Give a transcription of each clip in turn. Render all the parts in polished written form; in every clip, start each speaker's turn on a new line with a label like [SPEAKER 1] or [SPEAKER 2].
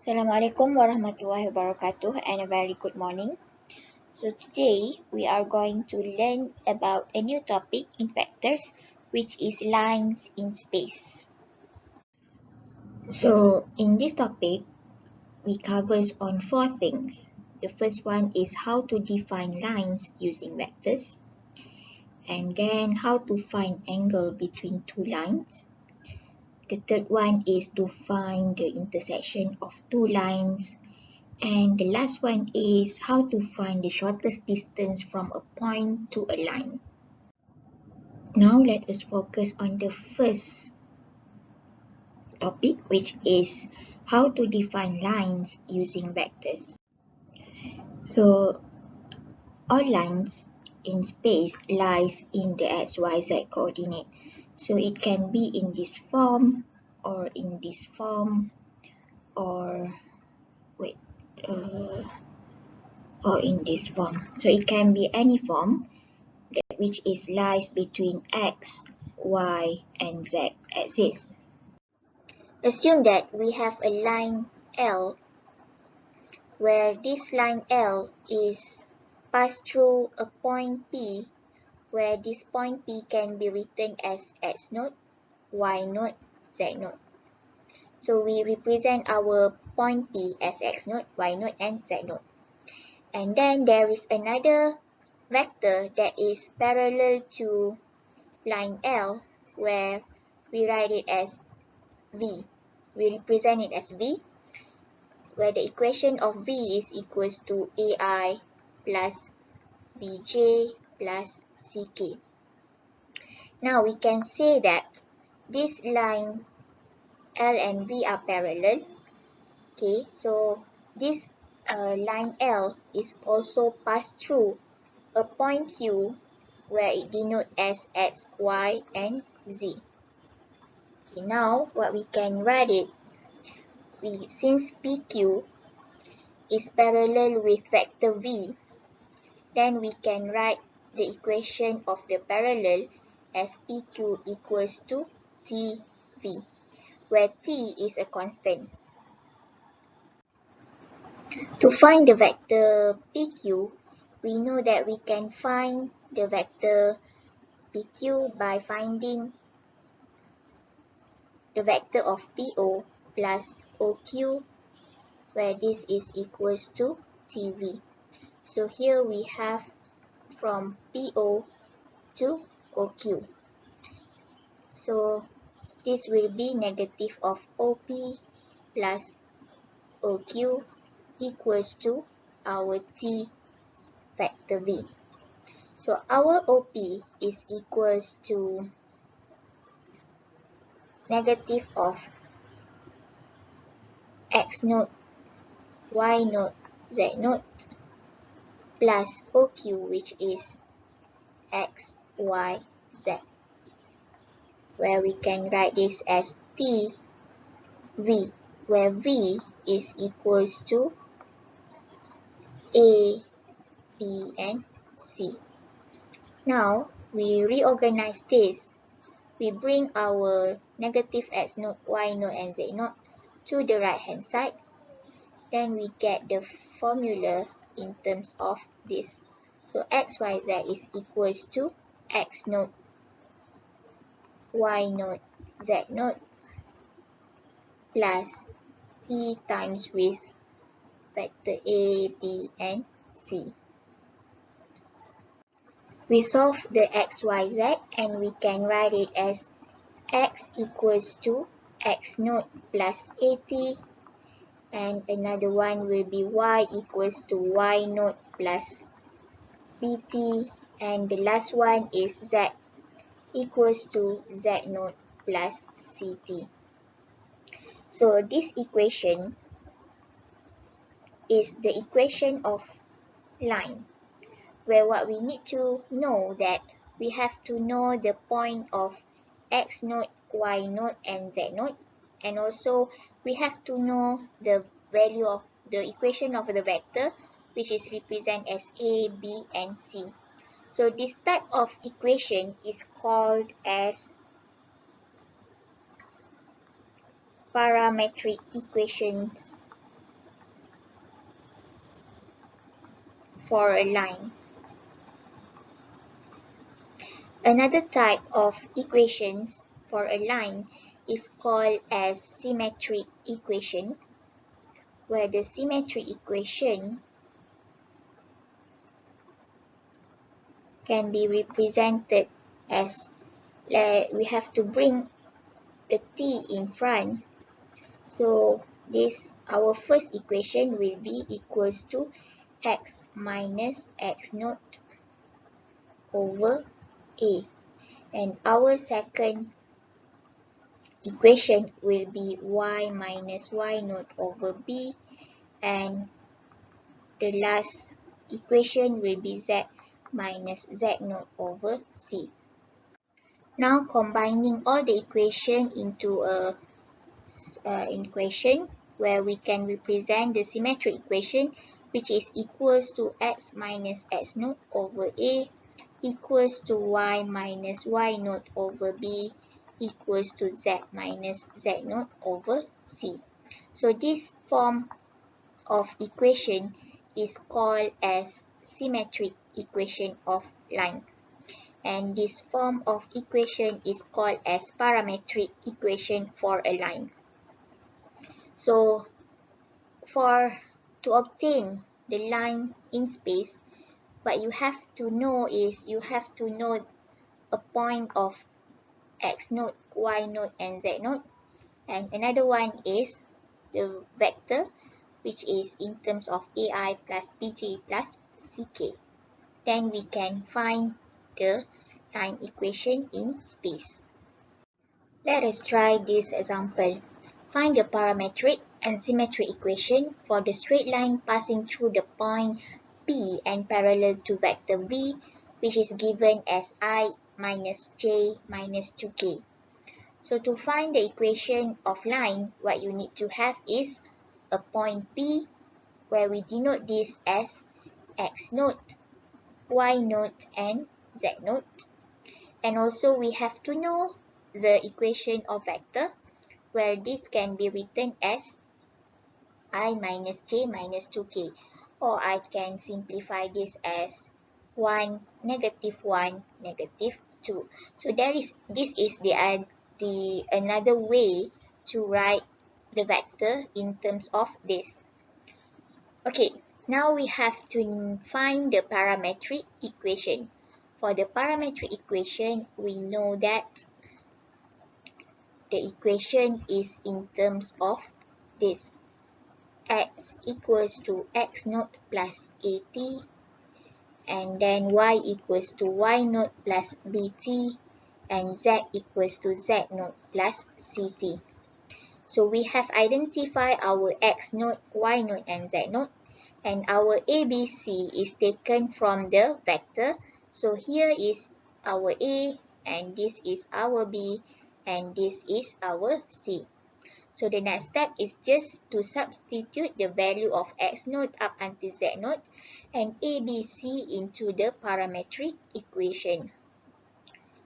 [SPEAKER 1] Assalamualaikum warahmatullahi wabarakatuh and a very good morning. So today we are going to learn about a new topic in vectors, which is lines in space. So in this topic we covers on four things. The first one is how to define lines using vectors, and then how to find angle between two lines. The third one is to find the intersection of two lines. And the last one is how to find the shortest distance from a point to a line. Now let us focus on the first topic, which is how to define lines using vectors. So all lines in space lies in the XYZ coordinate. So it can be in this form or in this form or or in this form. So it can be any form which is lies between x, y, and z axis. Assume that we have a line L where this line L is passed through a point P, where this point P can be written as x naught, y naught, z naught. So we represent our point P as x naught, y naught, and z naught. And then there is another vector that is parallel to line L, where we write it as V. We represent it as V, where the equation of V is equals to AI plus BJ plus CK. Now we can say that this line L and V are parallel. Okay, so this line L is also passed through a point Q, where it denotes as X, Y, and Z. Okay, now what we can write it, since PQ is parallel with vector V, then we can write the equation of the parallel as PQ equals to TV, where T is a constant. To find the vector PQ, we know that we can find the vector PQ by finding the vector of PO plus OQ, where this is equals to TV. So here we have from PO to OQ. So this will be negative of OP plus OQ equals to our T vector V. So our OP is equals to negative of X naught, Y naught, Z naught plus OQ, which is X, Y, Z, where we can write this as T V, where V is equals to A, B, and C. Now we reorganize this. We bring our negative X naught, Y naught, and Z naught to the right hand side. Then we get the formula in terms of this. So X, Y, Z is equals to X naught, Y naught, Z naught plus T times with vector A, B, and C. We solve the X, Y, Z and we can write it as X equals to X naught plus AT, and another one will be Y equals to Y naught plus BT, and the last one is Z equals to Z naught plus CT. So this equation is the equation of line, where what we need to know that we have to know the point of X naught, Y naught, and Z naught, and also we have to know the value of the equation of the vector, which is represented as A, B, and C. So this type of equation is called as parametric equations for a line. Another type of equations for a line is called as symmetric equation, where the symmetric equation can be represented as, we have to bring the t in front. So this, our first equation will be equals to x minus x naught over a, and our second equation will be y minus y naught over b, and the last equation will be z minus z naught over c. Now combining all the equation into a equation where we can represent the symmetric equation, which is equals to x minus x naught over a equals to y minus y naught over b equals to z minus z naught over c. So this form of equation is called as symmetric equation of line, and this form of equation is called as parametric equation for a line. So to obtain the line in space, what you have to know is you have to know a point of x naught, y naught, and z naught, and another one is the vector, which is in terms of ai plus bj plus ck. Then we can find the line equation in space. Let us try this example. Find the parametric and symmetric equation for the straight line passing through the point P and parallel to vector B, which is given as I minus j minus 2k. So to find the equation of line, what you need to have is a point P, where we denote this as x naught, y naught, and z naught. And also we have to know the equation of vector, where this can be written as I minus j minus 2k, or I can simplify this as 1, negative 1, negative 2. So this is the another way to write the vector in terms of this. Okay, now we have to find the parametric equation. For the parametric equation, we know that the equation is in terms of this: x equals to x naught plus at, and then y equals to y naught plus bt, and z equals to z naught plus ct. So we have identified our x naught, y naught, and z naught, and our ABC is taken from the vector. So here is our A, and this is our B, and this is our C. So the next step is just to substitute the value of x naught up until z naught and ABC into the parametric equation.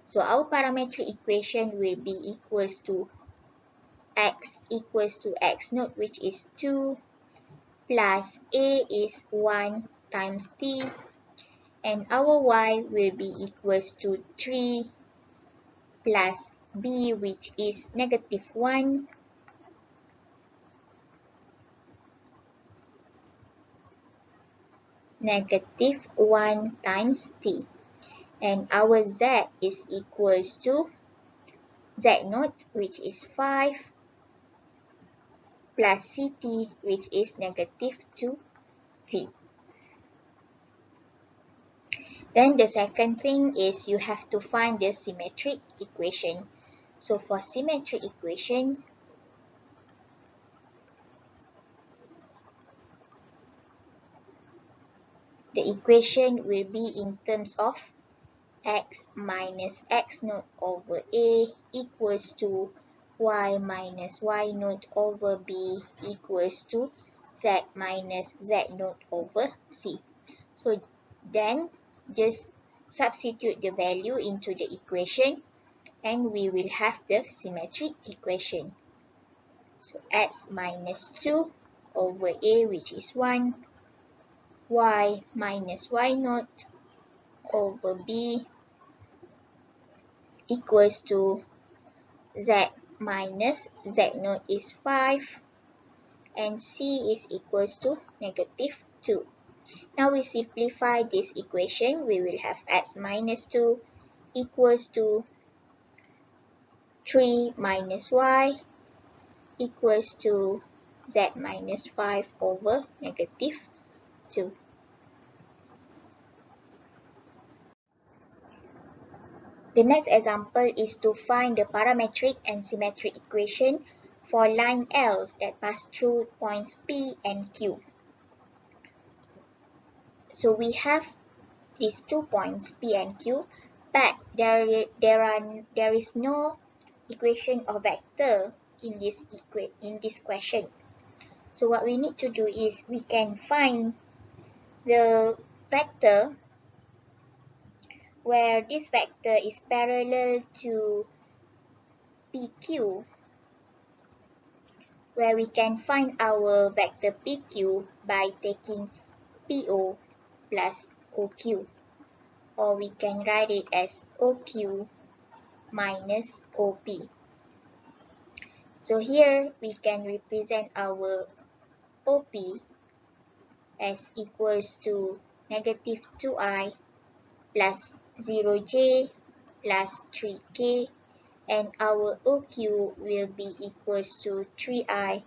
[SPEAKER 1] So our parametric equation will be equals to x equals to x naught, which is 2, plus a is 1 times t, and our y will be equals to 3 plus b, which is negative 1, negative 1 times t, and our z is equals to z naught, which is 5, plus ct, which is negative 2t. Then the second thing is you have to find the symmetric equation. So for symmetric equation, the equation will be in terms of x minus x naught over a equals to y minus y naught over b equals to z minus z naught over c. So then just substitute the value into the equation and we will have the symmetric equation. So x minus 2 over a, which is 1, y minus y naught over b equals to z minus z naught is 5 and c is equals to negative 2. Now we simplify this equation. We will have x minus 2 equals to 3 minus y equals to z minus 5 over negative 2. The next example is to find the parametric and symmetric equation for line L that pass through points P and Q. So we have these 2 points P and Q, but there is no equation or vector in this question. So what we need to do is we can find the vector where this vector is parallel to PQ, where we can find our vector PQ by taking PO plus OQ, or we can write it as OQ minus OP. So here we can represent our OP as equals to negative 2i plus 0j plus 3k, and our OQ will be equals to 3i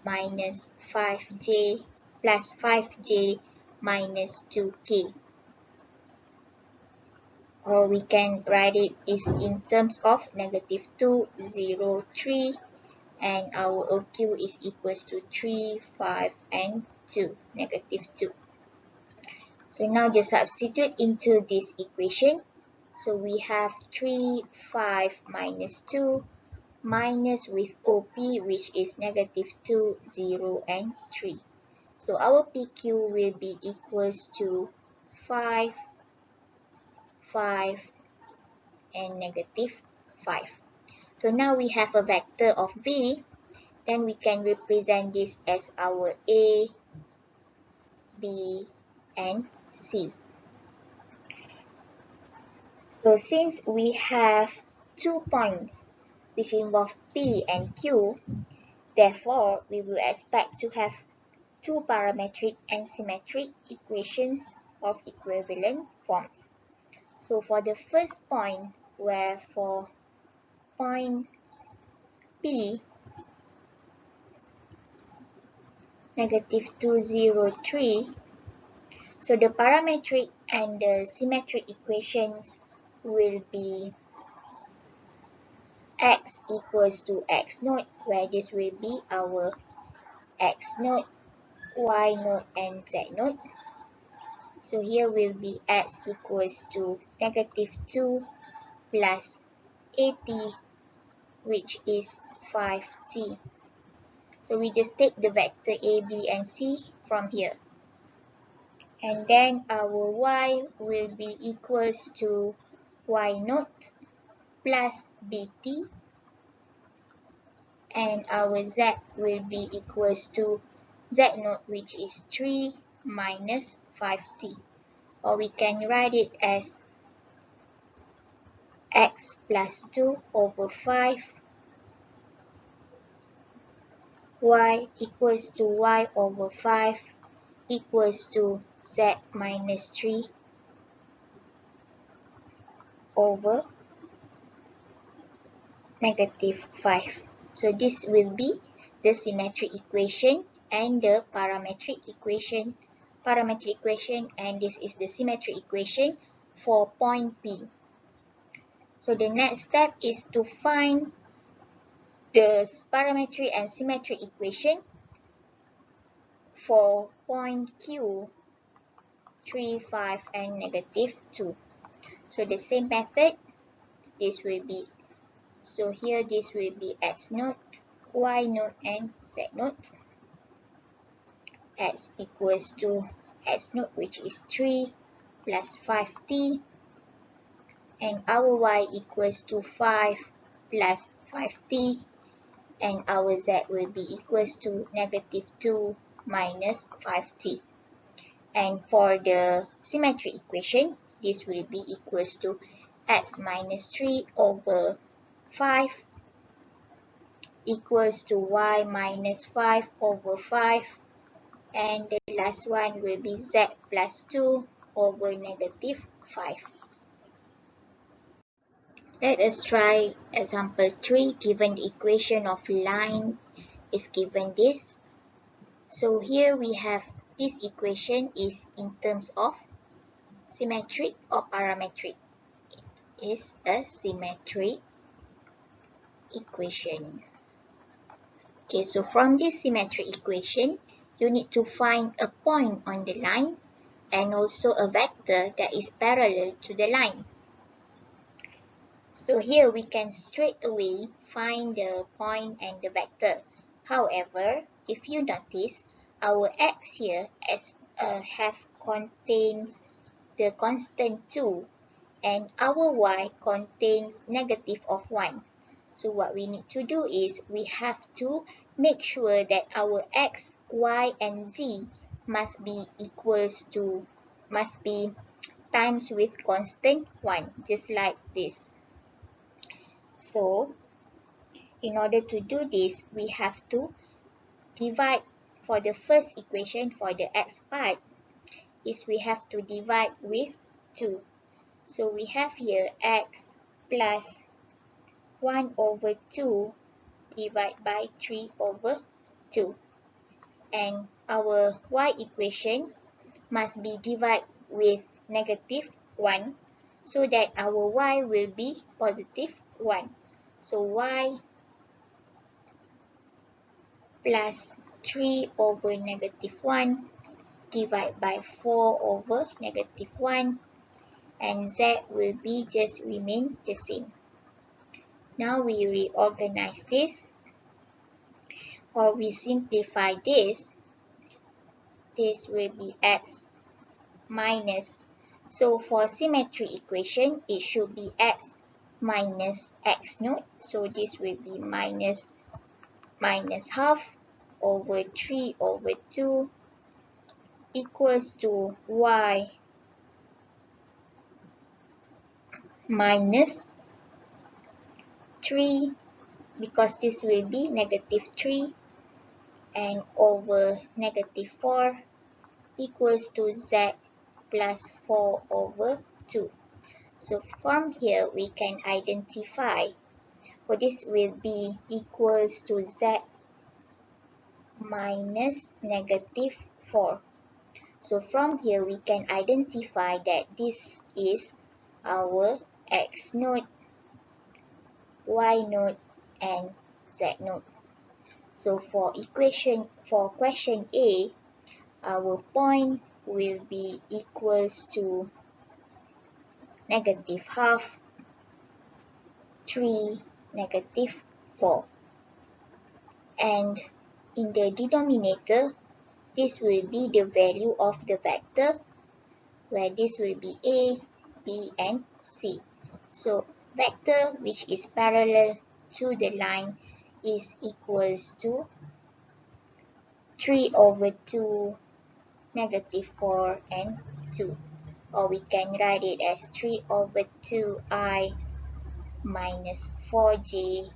[SPEAKER 1] minus 5j plus 5j minus 2k. Or we can write it is in terms of negative 2, 0, 3, and our OQ is equals to 3, 5, and 2, negative 2. So now just substitute into this equation. So we have 3, 5 minus 2 minus with OP, which is negative 2, 0, and 3. So our PQ will be equals to 5, 5, and negative 5. So now we have a vector of V, then we can represent this as our A, B, and C. So since we have 2 points which involve P and Q, therefore we will expect to have 2 parametric and symmetric equations of equivalent forms. So for the first point, where for point P, negative 2, 0, 3, so the parametric and the symmetric equations will be x equals to x naught, where this will be our x naught, y naught, and z naught. So here will be x equals to negative 2 plus 80, which is 5t. So we just take the vector a, b, and c from here. And then our y will be equals to y naught plus bt, and our z will be equals to z naught, which is 3 minus 5t, or we can write it as x plus 2 over 5, y equals to y over 5 equals to z minus 3 over negative 5. So this will be the symmetric equation and the parametric equation, and this is the symmetric equation for point P. So the next step is to find the parametric and symmetric equation for point Q, 3, 5, and negative 2. So the same method, this will be, so here this will be x naught, y naught, and z naught. X equals to x naught, which is 3 plus 5t, and our y equals to 5 plus 5t, and our z will be equals to negative 2 minus 5t. And for the symmetric equation, this will be equals to x minus 3 over 5 equals to y minus 5 over 5, and the last one will be z plus 2 over negative 5. Let us try example 3. Given the equation of line is given this. So here we have this equation is in terms of symmetric or parametric. It is a symmetric equation. Okay, so from this symmetric equation, you need to find a point on the line and also a vector that is parallel to the line. So here we can straight away find the point and the vector. However, if you notice, our x here contains the constant 2 and our y contains negative of 1. So what we need to do is we have to make sure that our x, y, and z must be times with constant 1, just like this. So in order to do this, we have to divide. For the first equation, for the x part, is we have to divide with 2. So we have here x plus 1 over 2 divided by 3 over 2. And our y equation must be divided with negative 1 so that our y will be positive 1. So y plus 3 over negative 1 divided by 4 over negative 1, and z will be just remain the same. Now we reorganize this, or we simplify this. This will be x minus, so for symmetry equation, it should be x minus x naught. So this will be minus half over 3 over 2 equals to y minus 3, because this will be negative 3, and over negative 4 equals to z plus 4 over 2. So from here we can identify, or this will be equals to z minus negative 4. So from here we can identify that this is our x naught, y naught, and z naught. So for question A, our point will be equals to negative half, 3, negative 4. And in the denominator, this will be the value of the vector, where this will be A, B, and C. So vector which is parallel to the line is equals to 3 over 2, negative 4, and 2. Or we can write it as 3 over 2i minus 4j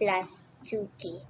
[SPEAKER 1] plus 2k.